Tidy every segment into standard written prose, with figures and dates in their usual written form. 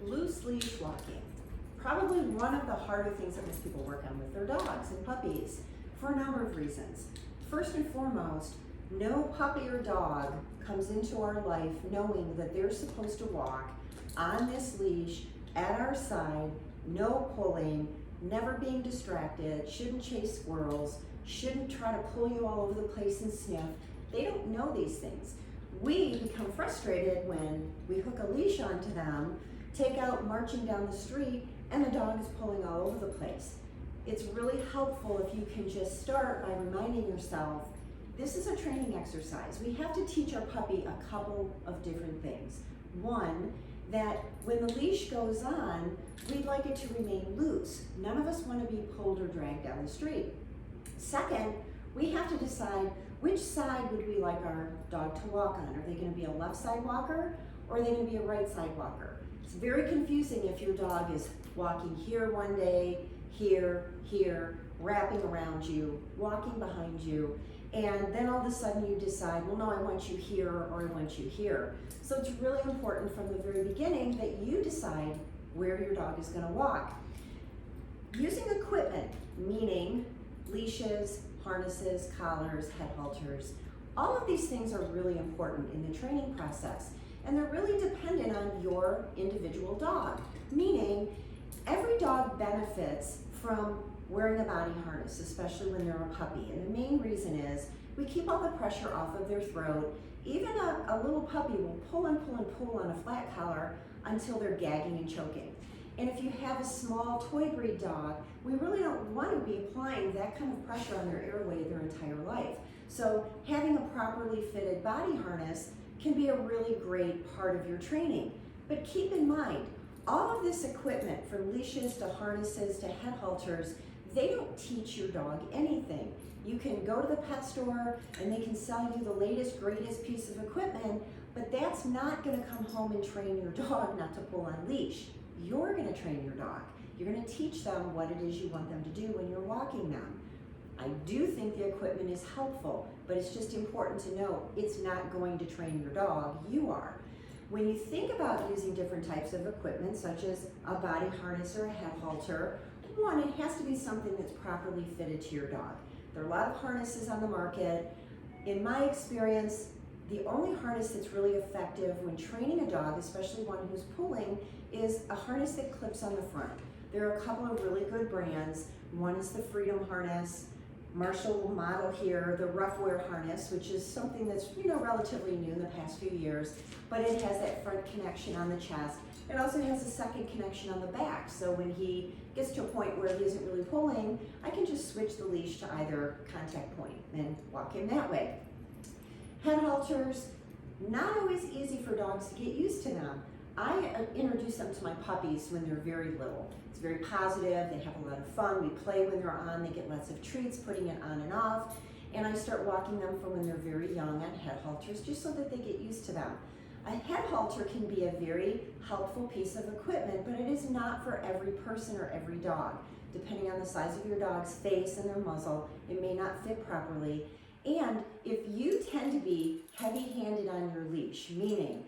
Loose leash walking. Probably one of the harder things that most people work on with their dogs and puppies for a number of reasons. First and foremost, no puppy or dog comes into our life knowing that they're supposed to walk on this leash at our side, no pulling, never being distracted, shouldn't chase squirrels, shouldn't try to pull you all over the place and sniff. They don't know these things. We become frustrated when we hook a leash onto them, take out marching down the street, and the dog is pulling all over the place. It's really helpful if you can just start by reminding yourself, this is a training exercise. We have to teach our puppy a couple of different things. One, that when the leash goes on, we'd like it to remain loose. None of us want to be pulled or dragged down the street. Second, we have to decide which side would we like our dog to walk on. Are they going to be a left side walker or are they going to be a right side walker? It's very confusing if your dog is walking here one day, here, wrapping around you, walking behind you, and then all of a sudden you decide, well, no, I want you here or I want you here. So it's really important from the very beginning that you decide where your dog is going to walk. Using equipment, meaning leashes, harnesses, collars, head halters, all of these things are really important in the training process, and they're really dependent on your individual dog, meaning every dog benefits from wearing a body harness, especially when they're a puppy. And the main reason is we keep all the pressure off of their throat. Even a little puppy will pull and pull and pull on a flat collar until they're gagging and choking. And if you have a small toy breed dog, we really don't want to be applying that kind of pressure on their airway their entire life. So having a properly fitted body harness can be a really great part of your training. But keep in mind, all of this equipment, from leashes to harnesses to head halters, they don't teach your dog anything. You can go to the pet store and they can sell you the latest, greatest piece of equipment, but that's not going to come home and train your dog not to pull on leash. You're going to train your dog. You're going to teach them what it is you want them to do when you're walking them. I do think the equipment is helpful, but it's just important to know it's not going to train your dog, you are. When you think about using different types of equipment, such as a body harness or a head halter, one, it has to be something that's properly fitted to your dog. There are a lot of harnesses on the market. In my experience, the only harness that's really effective when training a dog, especially one who's pulling, is a harness that clips on the front. There are a couple of really good brands. One is the Freedom harness. Marshall model here, the Rough Wear harness, which is something that's relatively new in the past few years, but it has that front connection on the chest. It also has a second connection on the back, so when he gets to a point where he isn't really pulling, I can just switch the leash to either contact point and walk him that way. Head halters, not always easy for dogs to get used to them. I introduce them to my puppies when they're very little. It's very positive, they have a lot of fun, we play when they're on, they get lots of treats, putting it on and off, and I start walking them from when they're very young on head halters just so that they get used to them. A head halter can be a very helpful piece of equipment, but it is not for every person or every dog. Depending on the size of your dog's face and their muzzle, it may not fit properly. And if you tend to be heavy-handed on your leash, meaning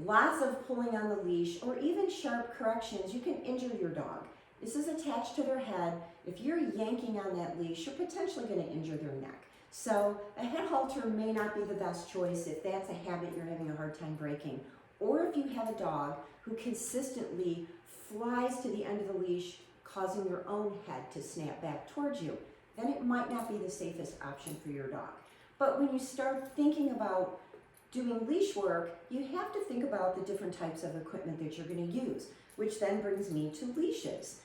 lots of pulling on the leash or even sharp corrections, you can injure your dog. This is attached to their head. If you're yanking on that leash, you're potentially going to injure their neck. So a head halter may not be the best choice if that's a habit you're having a hard time breaking. Or if you have a dog who consistently flies to the end of the leash, causing your own head to snap back towards you, then it might not be the safest option for your dog. But when you start thinking about doing leash work, you have to think about the different types of equipment that you're going to use, which then brings me to leashes.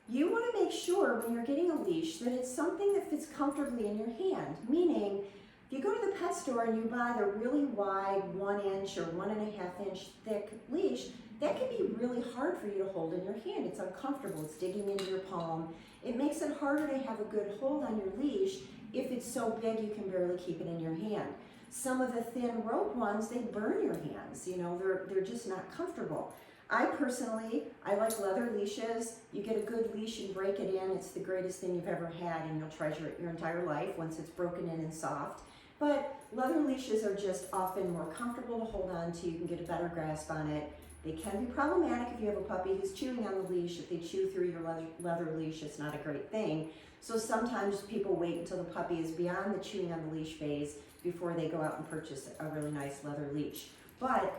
You want to make sure when you're getting a leash that it's something that fits comfortably in your hand, meaning if you go to the pet store and you buy the really wide 1 inch or 1.5 inch thick leash, that can be really hard for you to hold in your hand. It's uncomfortable, it's digging into your palm. It makes it harder to have a good hold on your leash if it's so big you can barely keep it in your hand. Some of the thin rope ones, they burn your hands, they're just not comfortable. I like leather leashes. You get a good leash and break it in, it's the greatest thing you've ever had and you'll treasure it your entire life once it's broken in and soft. But leather leashes are just often more comfortable to hold on to, you can get a better grasp on it. They can be problematic if you have a puppy who's chewing on the leash. If they chew through your leather leash, it's not a great thing. So sometimes people wait until the puppy is beyond the chewing on the leash phase before they go out and purchase a really nice leather leash. But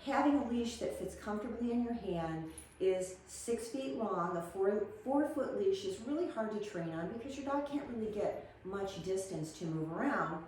having a leash that fits comfortably in your hand is 6 feet long. A 4-foot leash is really hard to train on because your dog can't really get much distance to move around.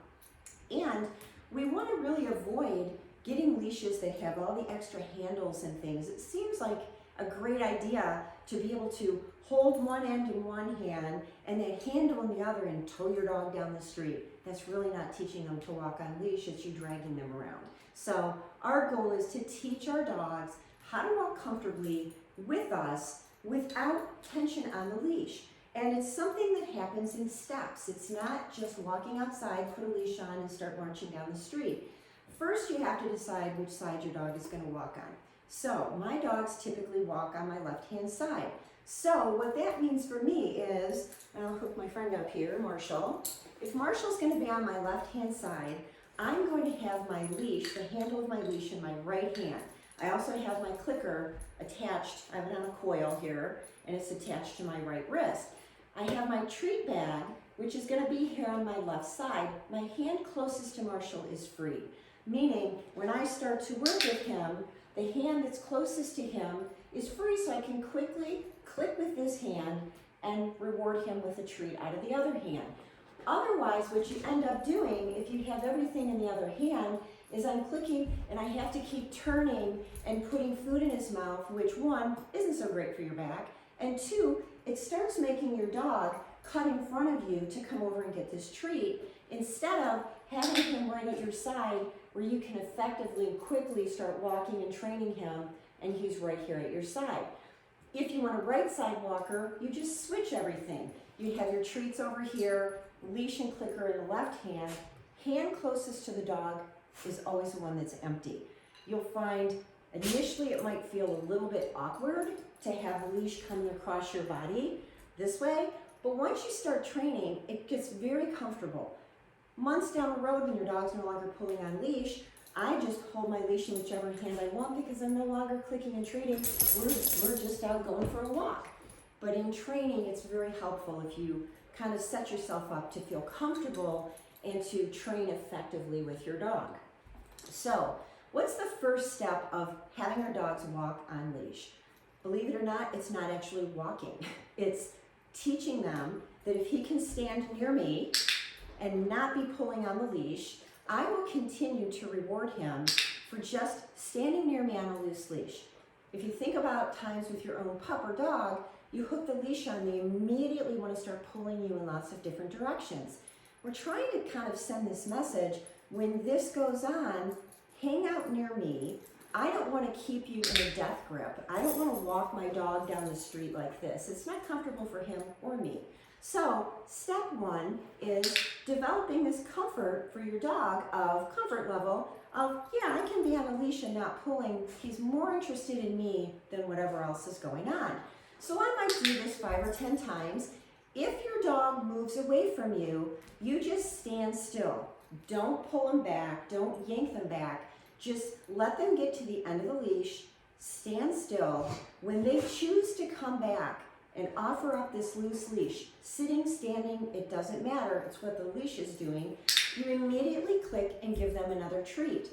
And we want to really avoid getting leashes that have all the extra handles and things. It seems like a great idea to be able to hold one end in one hand and then handle in the other and tow your dog down the street. That's really not teaching them to walk on leash, it's you dragging them around. So our goal is to teach our dogs how to walk comfortably with us without tension on the leash. And it's something that happens in steps. It's not just walking outside, put a leash on and start marching down the street. First, you have to decide which side your dog is going to walk on. So my dogs typically walk on my left-hand side. So what that means for me is, and I'll hook my friend up here, Marshall. If Marshall's going to be on my left-hand side, I'm going to have my leash, the handle of my leash in my right hand. I also have my clicker attached. I have it on a coil here, and it's attached to my right wrist. I have my treat bag, which is going to be here on my left side. My hand closest to Marshall is free, meaning when I start to work with him, the hand that's closest to him is free, so I can quickly click with this hand and reward him with a treat out of the other hand. Otherwise, what you end up doing, if you have everything in the other hand, is I'm clicking and I have to keep turning and putting food in his mouth, which one, isn't so great for your back, and two, it starts making your dog cut in front of you to come over and get this treat, instead of having him right at your side where you can effectively and quickly start walking and training him, and he's right here at your side. If you want a right side walker, you just switch everything. You have your treats over here, leash and clicker in the left hand. Hand closest to the dog is always the one that's empty. You'll find initially it might feel a little bit awkward to have the leash coming across your body this way, but once you start training, it gets very comfortable. Months down the road, when your dog's no longer pulling on leash, I just hold my leash in whichever hand I want because I'm no longer clicking and treating. We're just out going for a walk. But in training, it's very helpful if you kind of set yourself up to feel comfortable and to train effectively with your dog. So, what's the first step of having our dogs walk on leash? Believe it or not, it's not actually walking. It's teaching them that if he can stand near me and not be pulling on the leash, I will continue to reward him for just standing near me on a loose leash. If you think about times with your own pup or dog, you hook the leash on, they immediately want to start pulling you in lots of different directions. We're trying to kind of send this message, when this goes on, hang out near me. I don't want to keep you in a death grip. I don't want to walk my dog down the street like this. It's not comfortable for him or me. So step one is developing this comfort for your dog of comfort level of, yeah, I can be on a leash and not pulling. He's more interested in me than whatever else is going on. So I might do this 5 or 10 times. If your dog moves away from you, you just stand still. Don't pull them back. Don't yank them back. Just let them get to the end of the leash. Stand still. When they choose to come back and offer up this loose leash, sitting, standing, it doesn't matter. It's what the leash is doing. You immediately click and give them another treat.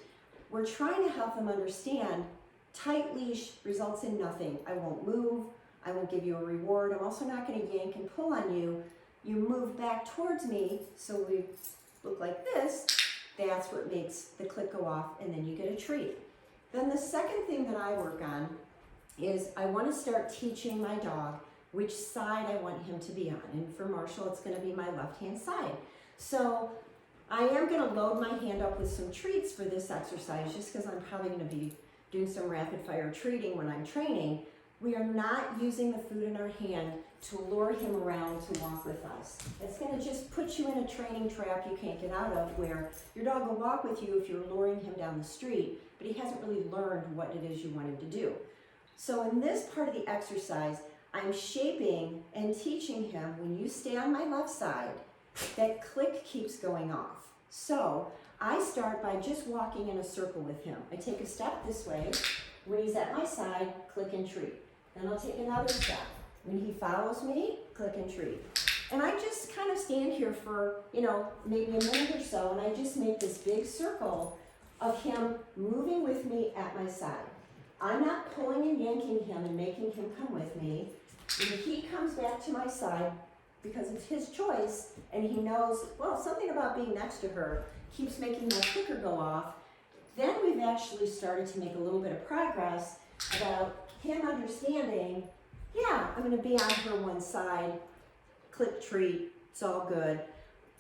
We're trying to help them understand tight leash results in nothing. I won't move. I won't give you a reward. I'm also not going to yank and pull on you. You move back towards me, so we look like this. That's what makes the click go off, and then you get a treat. Then the second thing that I work on is I want to start teaching my dog which side I want him to be on. And for Marshall, it's going to be my left-hand side. So I am going to load my hand up with some treats for this exercise, just because I'm probably going to be doing some rapid-fire treating when I'm training. We are not using the food in our hand to lure him around to walk with us. It's going to just put you in a training trap you can't get out of, where your dog will walk with you if you're luring him down the street, but he hasn't really learned what it is you want him to do. So in this part of the exercise, I'm shaping and teaching him, when you stay on my left side, that click keeps going off. So I start by just walking in a circle with him. I take a step this way, When he's at my side, click and treat. Then I'll take another step. When he follows me, click and treat. And I just kind of stand here for, maybe a minute or so, and I just make this big circle of him moving with me at my side. I'm not pulling and yanking him and making him come with me. When he comes back to my side, because it's his choice, and he knows, well, something about being next to her keeps making my clicker go off, then we've actually started to make a little bit of progress about him understanding, yeah, I'm gonna be on her one side, click treat, it's all good.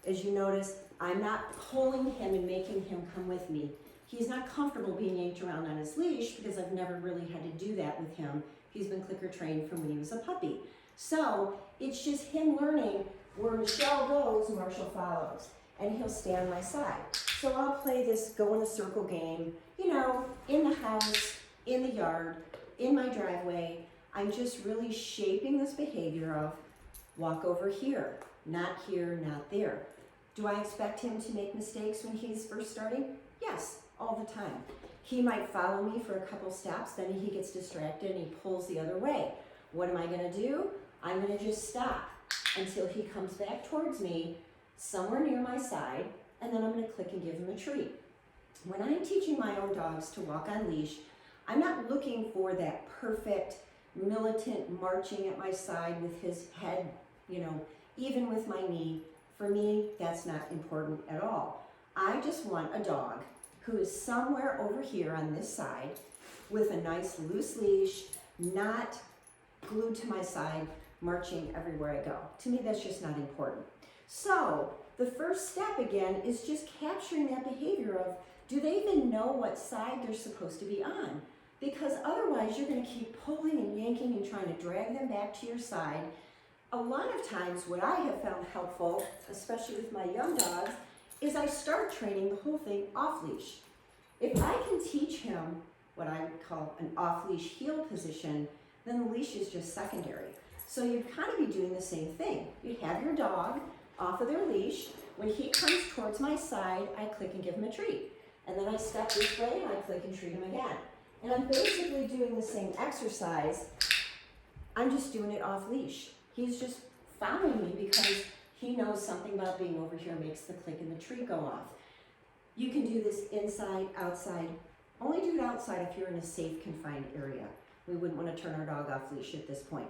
As you notice, I'm not pulling him and making him come with me. He's not comfortable being yanked around on his leash because I've never really had to do that with him. He's been clicker trained from when he was a puppy. So it's just him learning where Michelle goes, Marshall follows, and he'll stay on my side. So I'll play this go in a circle game, in the house, in the yard, in my driveway. I'm just really shaping this behavior of walk over here, not there. Do I expect him to make mistakes when he's first starting? Yes, all the time. He might follow me for a couple steps, then he gets distracted and he pulls the other way. What am I gonna do? I'm gonna just stop until he comes back towards me somewhere near my side, and then I'm gonna click and give him a treat. When I'm teaching my own dogs to walk on leash, I'm not looking for that perfect militant marching at my side with his head, even with my knee. For me, that's not important at all. I just want a dog who is somewhere over here on this side with a nice loose leash, not glued to my side, marching everywhere I go. To me, that's just not important. So the first step again is just capturing that behavior of, do they even know what side they're supposed to be on? Because otherwise you're gonna keep pulling and yanking and trying to drag them back to your side. A lot of times what I have found helpful, especially with my young dogs, is I start training the whole thing off leash. If I can teach him what I would call an off leash heel position, then the leash is just secondary. So you'd kind of be doing the same thing. You have your dog off of their leash. When he comes towards my side, I click and give him a treat. And then I step this way and I click and treat him again. And I'm basically doing the same exercise. I'm just doing it off leash. He's just following me because he knows something about being over here makes the click and the treat go off. You can do this inside, outside. Only do it outside if you're in a safe, confined area. We wouldn't want to turn our dog off leash at this point.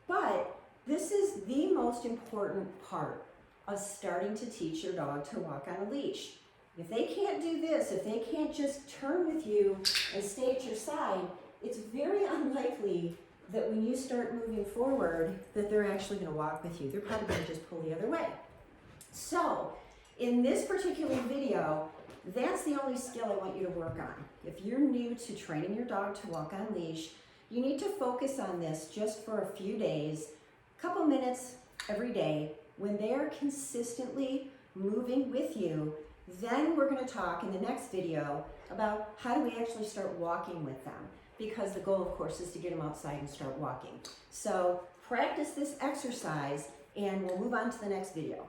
But this is the most important part of starting to teach your dog to walk on a leash. If they can't do this, if they can't just turn with you and stay at your side, it's very unlikely that when you start moving forward that they're actually going to walk with you. They're probably going to just pull the other way. So in this particular video, that's the only skill I want you to work on. If you're new to training your dog to walk on leash, you need to focus on this just for a few days, a couple minutes every day. When they're consistently moving with you, then we're going to talk in the next video about how do we actually start walking with them, because the goal, of course, is to get them outside and start walking. So practice this exercise and we'll move on to the next video.